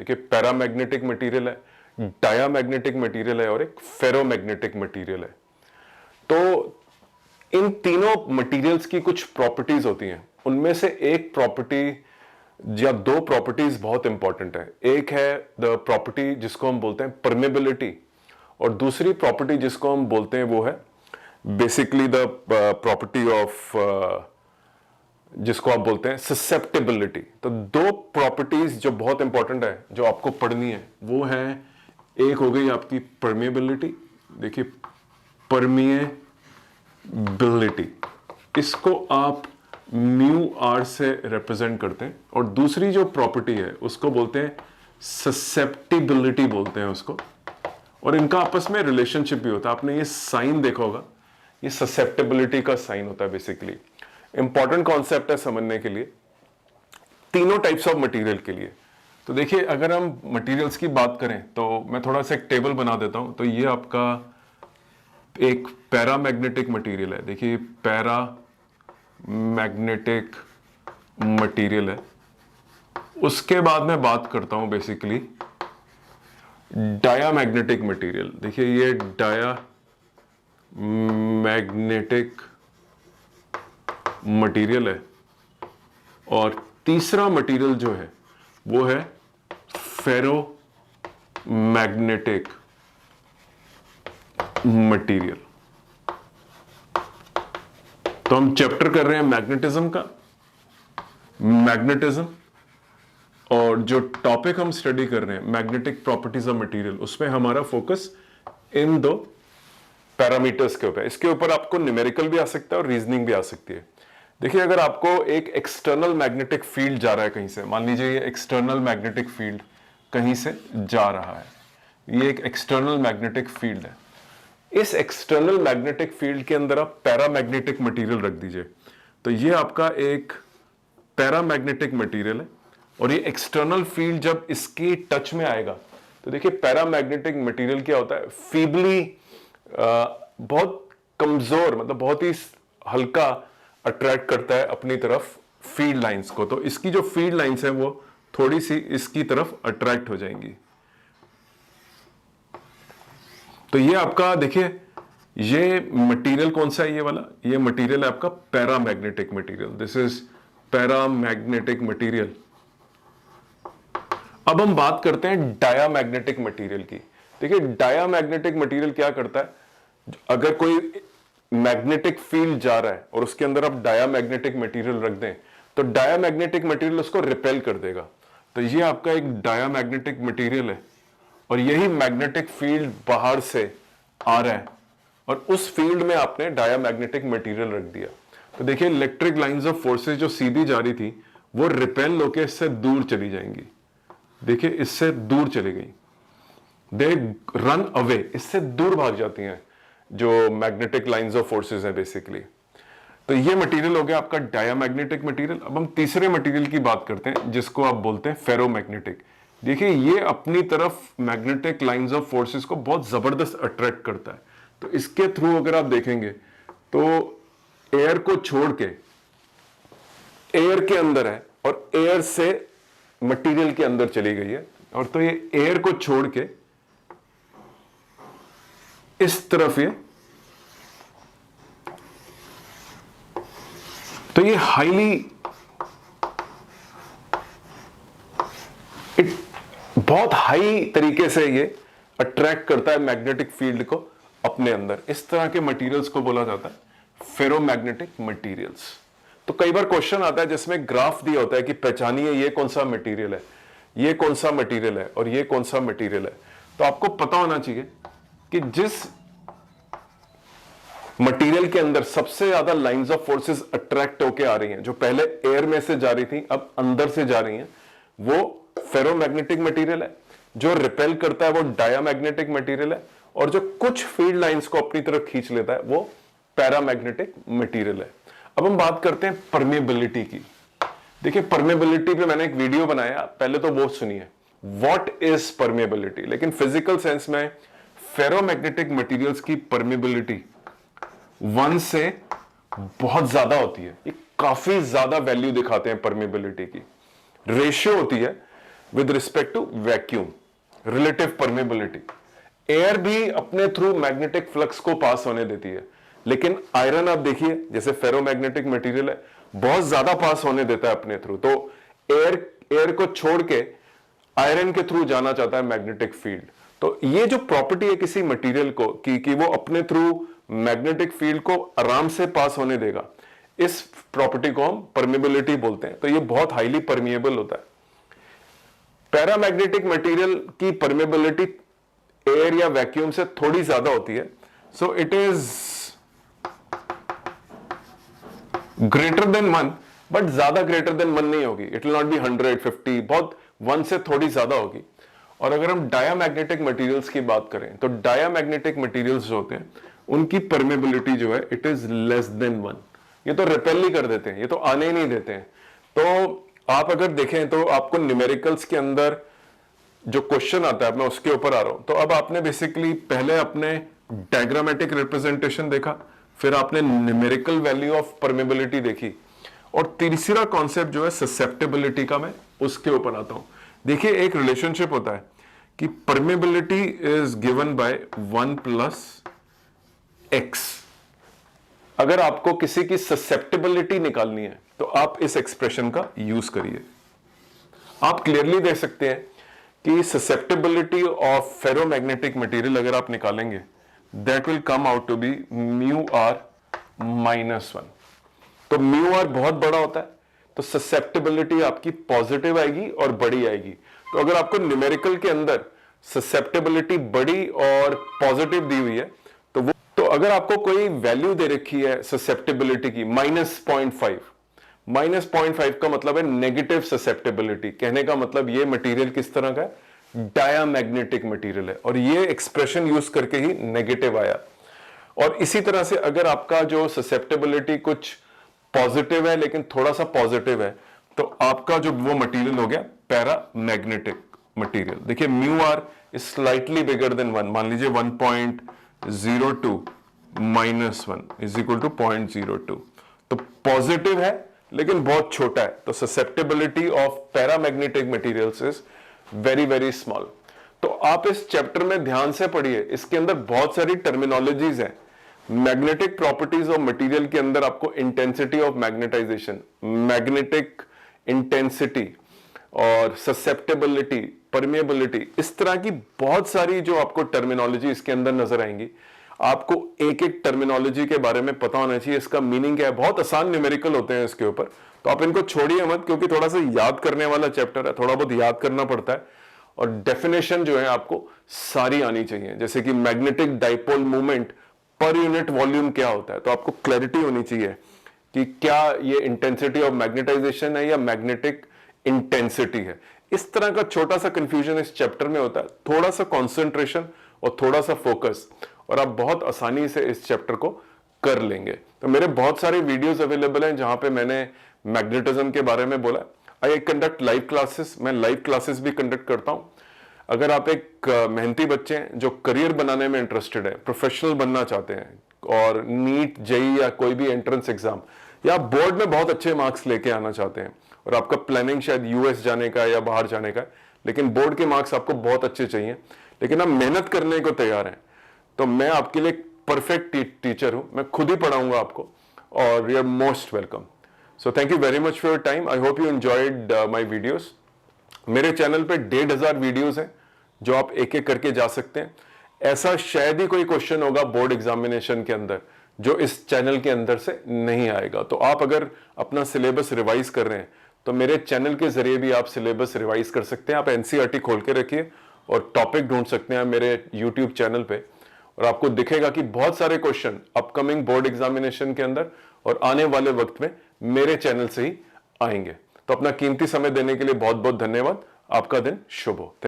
देखिए paramagnetic material है, diamagnetic material है और एक फेरोमैग्नेटिक मटेरियल है। तो इन तीनों मटेरियल्स की कुछ प्रॉपर्टीज होती हैं, उनमें से एक प्रॉपर्टी या दो प्रॉपर्टीज बहुत इंपॉर्टेंट है। एक है द प्रॉपर्टी जिसको हम बोलते हैं परमेबिलिटी, और दूसरी प्रॉपर्टी जिसको हम बोलते हैं वो है बेसिकली द प्रॉपर्टी ऑफ जिसको आप बोलते हैं ससेप्टेबिलिटी। तो दो प्रॉपर्टीज जो बहुत इंपॉर्टेंट है जो आपको पढ़नी है वो है, एक हो गई आपकी परमेबिलिटी, देखिए परमिएबिलिटी, इसको आप म्यू आर से रिप्रेजेंट करते हैं, और दूसरी जो प्रॉपर्टी है उसको बोलते हैं ससेप्टिबिलिटी बोलते हैं उसको, और इनका आपस में रिलेशनशिप भी होता है। आपने ये साइन देखा होगा, ये ससेप्टेबिलिटी का साइन होता है। बेसिकली इंपॉर्टेंट कॉन्सेप्ट है समझने के लिए तीनों टाइप्स ऑफ मटेरियल के लिए। तो देखिए अगर हम मटेरियल्स की बात करें तो मैं थोड़ा सा एक टेबल बना देता हूं। तो ये आपका एक पैरामैग्नेटिक मटेरियल है, देखिए पैरामैग्नेटिक मटेरियल है। उसके बाद मैं बात करता हूं बेसिकली डायामैग्नेटिक मटेरियल, देखिए ये डायामैग्नेटिक मटेरियल है, और तीसरा मटेरियल जो है वो है फेरोमैग्नेटिक मटेरियल। तो हम चैप्टर कर रहे हैं मैग्नेटिज्म का, मैग्नेटिज्म, और जो टॉपिक हम स्टडी कर रहे हैं मैग्नेटिक प्रॉपर्टीज ऑफ मटेरियल, उसमें हमारा फोकस इन दो पैरामीटर्स के ऊपर। इसके ऊपर आपको न्यूमेरिकल भी आ सकता है और रीजनिंग भी आ सकती है। देखिए अगर आपको एक एक्सटर्नल मैग्नेटिक फील्ड जा रहा है कहीं से, मान लीजिए ये एक्सटर्नल मैग्नेटिक फील्ड कहीं से जा रहा है, ये एक एक्सटर्नल मैग्नेटिक फील्ड है। इस एक्सटर्नल मैग्नेटिक फील्ड के अंदर आप पैरामैग्नेटिक मटेरियल रख दीजिए, तो ये आपका एक पैरामैग्नेटिक मटेरियल है, और ये एक्सटर्नल फील्ड जब इसकी टच में आएगा तो देखिए पैरामैग्नेटिक मटेरियल क्या होता है, फीबली बहुत कमजोर, मतलब बहुत ही हल्का अट्रैक्ट करता है अपनी तरफ फील्ड लाइंस को। तो इसकी जो फील्ड लाइंस है वो थोड़ी सी इसकी तरफ अट्रैक्ट हो जाएंगी। तो ये आपका देखिए ये मटेरियल कौन सा है, ये वाला, ये मटेरियल है आपका paramagnetic material, this is paramagnetic material. अब हम बात करते हैं डायामैग्नेटिक मटेरियल की। देखिए डायामैग्नेटिक मटेरियल क्या करता है, अगर कोई मैग्नेटिक फील्ड जा रहा है और उसके अंदर आप डायामैग्नेटिक मटेरियल रख दें तो डायामैग्नेटिक मटेरियल उसको रिपेल कर देगा। तो ये आपका एक डायामैग्नेटिक मटेरियल है, और यही मैग्नेटिक फील्ड बाहर से आ रहा है और उस फील्ड में आपने डायामैग्नेटिक मटेरियल रख दिया। तो देखिए इलेक्ट्रिक लाइंस ऑफ फोर्सेस जो सीधी जा रही थी वो रिपेल होकर इससे दूर चली जाएंगी, देखिए इससे दूर चली गई, दे रन अवे, इससे दूर भाग जाती हैं जो मैग्नेटिक लाइंस ऑफ फोर्सेस है बेसिकली। तो ये मटेरियल हो गया आपका डायामैग्नेटिक मटेरियल। अब हम तीसरे मटेरियल की बात करते हैं जिसको आप बोलते हैं फेरोमैग्नेटिक। देखिए ये अपनी तरफ मैग्नेटिक लाइंस ऑफ फोर्सेस को बहुत जबरदस्त अट्रैक्ट करता है। तो इसके थ्रू अगर आप देखेंगे तो एयर को छोड़ के, एयर के अंदर है और एयर से मटेरियल के अंदर चली गई है, और तो ये एयर को छोड़ के इस तरफ ये, तो ये हाईली बहुत हाई तरीके से ये अट्रैक्ट करता है मैग्नेटिक फील्ड को अपने अंदर। इस तरह के मटेरियल्स को बोला जाता है फेरोमैग्नेटिक मटेरियल्स। तो कई बार क्वेश्चन आता है जिसमें ग्राफ दिया होता है कि पहचानिए ये कौन सा मटेरियल है, ये कौन सा मटेरियल है और ये कौन सा मटेरियल है। तो आपको पता होना चाहिए कि जिस मटेरियल के अंदर सबसे ज्यादा लाइंस ऑफ फोर्सेस अट्रैक्ट होके आ रही हैं, जो पहले एयर में से जा रही थी अब अंदर से जा रही हैं, वो फेरोमैग्नेटिक मटेरियल है। जो रिपेल करता है वो डायामैग्नेटिक मटेरियल है, और जो कुछ फील्ड लाइंस को अपनी तरफ खींच लेता है वो पैरामैग्नेटिक मटेरियल है। अब हम बात करते हैं परमेबिलिटी की। देखिए परमेबिलिटी पे मैंने एक वीडियो बनाया, पहले तो वो सुनिए, व्हाट इज परमेबिलिटी। लेकिन फिजिकल सेंस में फेरोमैग्नेटिक मटेरियल्स की परमेबिलिटी 1 से बहुत ज्यादा होती है, ये काफी ज्यादा वैल्यू दिखाते हैं परमेबिलिटी की। रेशियो होती है with respect to vacuum, relative permeability. Air भी अपने थ्रू मैग्नेटिक फ्लक्स को पास होने देती है, लेकिन आयरन आप देखिए जैसे फेरोमैग्नेटिक मटेरियल है, बहुत ज्यादा पास होने देता है अपने थ्रू। तो एयर को छोड़ के आयरन के थ्रू जाना चाहता है मैग्नेटिक फील्ड। तो ये जो प्रॉपर्टी है किसी मटेरियल को कि वो अपने थ्रू मैग्नेटिक फील्ड को आराम से पास होने देगा, इस प्रॉपर्टी को हम परमेबिलिटी बोलते हैं। तो ये बहुत हाईली परमिएबल होता है। पैरामैग्नेटिक मटेरियल की परमेबिलिटी एयर या वैक्यूम से थोड़ी ज्यादा होती है। So it is greater than 1, but ज्यादा ग्रेटर देन 1 नहीं होगी। इट विल नॉट बी 100, 50, बहुत 1 से थोड़ी ज्यादा होगी। और अगर हम डायामैग्नेटिक मटेरियल्स की बात करें तो डायामैग्नेटिक मटेरियल्स जो होते हैं उनकी परमेबिलिटी जो है इट इज लेस देन 1। ये तो रिपेल ही कर देते हैं, ये तो आने ही नहीं देते हैं। तो आप अगर देखें तो आपको न्यूमेरिकल्स के अंदर जो क्वेश्चन आता है मैं उसके ऊपर आ रहा हूं। तो अब आपने बेसिकली पहले अपने डायग्रामेटिक रिप्रेजेंटेशन देखा, फिर आपने न्यूमेरिकल वैल्यू ऑफ परमेबिलिटी देखी, और तीसरा कॉन्सेप्ट जो है ससेप्टेबिलिटी का, मैं उसके ऊपर आता हूं। देखिए एक रिलेशनशिप होता है कि permeability is given by 1 + x। अगर आपको किसी की ससेप्टेबिलिटी निकालनी है तो आप इस एक्सप्रेशन का यूज करिए। आप क्लियरली देख सकते हैं कि ससेप्टेबिलिटी ऑफ फेरोमैग्नेटिक मटेरियल अगर आप निकालेंगे that will come out to be μr -1। तो μr बहुत बड़ा होता है, तो ससेप्टेबिलिटी आपकी पॉजिटिव आएगी और बड़ी आएगी। तो अगर आपको न्यूमेरिकल के अंदर ससेप्टेबिलिटी बड़ी और पॉजिटिव दी हुई है तो अगर आपको कोई वैल्यू दे रखी है ससेप्टेबिलिटी की -0.5, -0.5 का मतलब है नेगेटिव ससेप्टेबिलिटी। कहने का मतलब ये मटेरियल किस तरह का है, डायामैग्नेटिक मटेरियल है, और ये एक्सप्रेशन यूज करके ही नेगेटिव आया। और इसी तरह से अगर आपका जो ससेप्टेबिलिटी कुछ पॉजिटिव है लेकिन थोड़ा सा पॉजिटिव है, तो आपका जो वो मटेरियल हो गया पैरामैग्नेटिक मटेरियल। देखिए μr is slightly bigger than 1, मान लीजिए 1.02 -1 इज इक्वल टू 0.02। तो पॉजिटिव है लेकिन बहुत छोटा है, तो susceptibility of paramagnetic materials is very very small. तो आप इस चैप्टर में ध्यान से पढ़िए, इसके अंदर बहुत सारी टर्मिनोलॉजीज हैं। मैग्नेटिक प्रॉपर्टीज ऑफ मटेरियल के अंदर आपको intensity of magnetization, magnetic intensity और ससेप्टेबिलिटी, परमेबिलिटी, इस तरह की बहुत सारी जो आपको टर्मिनोलॉजी इसके अंदर नजर आएंगी। आपको एक एक टर्मिनोलॉजी के बारे में पता होना चाहिए, इसका मीनिंग क्या है। बहुत आसान न्यूमेरिकल होते हैं इसके ऊपर, तो आप इनको छोड़िए मत, क्योंकि थोड़ा सा याद करने वाला चैप्टर है, थोड़ा बहुत याद करना पड़ता है। और डेफिनेशन जो है आपको सारी आनी चाहिए, जैसे कि magnetic dipole movement per unit volume क्या होता है, तो आपको क्लैरिटी होनी चाहिए कि क्या ये इंटेंसिटी ऑफ मैग्नेटाइजेशन है या मैग्नेटिक इंटेंसिटी है। इस तरह का छोटा सा कंफ्यूजन इस चैप्टर में होता है। थोड़ा सा कंसंट्रेशन और थोड़ा सा फोकस और आप बहुत आसानी से इस चैप्टर को कर लेंगे। तो मेरे बहुत सारे वीडियोस अवेलेबल हैं जहां पे मैंने मैग्नेटिज्म के बारे में बोला। आई कंडक्ट लाइव क्लासेस, मैं लाइव क्लासेस भी कंडक्ट करता हूं। अगर आप एक मेहनती बच्चे हैं जो करियर बनाने में इंटरेस्टेड है, प्रोफेशनल बनना चाहते हैं, और नीट, जेई या कोई भी एंट्रेंस एग्जाम या बोर्ड में बहुत अच्छे मार्क्स लेके आना चाहते हैं, और आपका प्लानिंग शायद यूएस जाने का या बाहर जाने का, लेकिन बोर्ड के मार्क्स आपको बहुत अच्छे चाहिए, लेकिन आप मेहनत करने को तैयार हैं, तो मैं आपके लिए परफेक्ट टीचर हूं। मैं खुद ही पढ़ाऊंगा आपको, और you are most welcome. So thank you very much for your time. I hope you enjoyed my videos. मेरे चैनल पे 1,500 वीडियोस हैं जो आप एक एक करके जा सकते हैं। ऐसा शायद ही कोई क्वेश्चन होगा बोर्ड एग्जामिनेशन के अंदर जो इस चैनल के अंदर से नहीं आएगा। तो आप अगर अपना सिलेबस रिवाइज कर रहे हैं तो मेरे चैनल के जरिए भी आप सिलेबस रिवाइज कर सकते हैं। आप एनसीईआरटी खोल के रखिए और टॉपिक ढूंढ सकते हैं मेरे यूट्यूब चैनल पे, और आपको दिखेगा कि बहुत सारे क्वेश्चन अपकमिंग बोर्ड एग्जामिनेशन के अंदर और आने वाले वक्त में मेरे चैनल से ही आएंगे। तो अपना कीमती समय देने के लिए बहुत बहुत धन्यवाद। आपका दिन शुभ हो।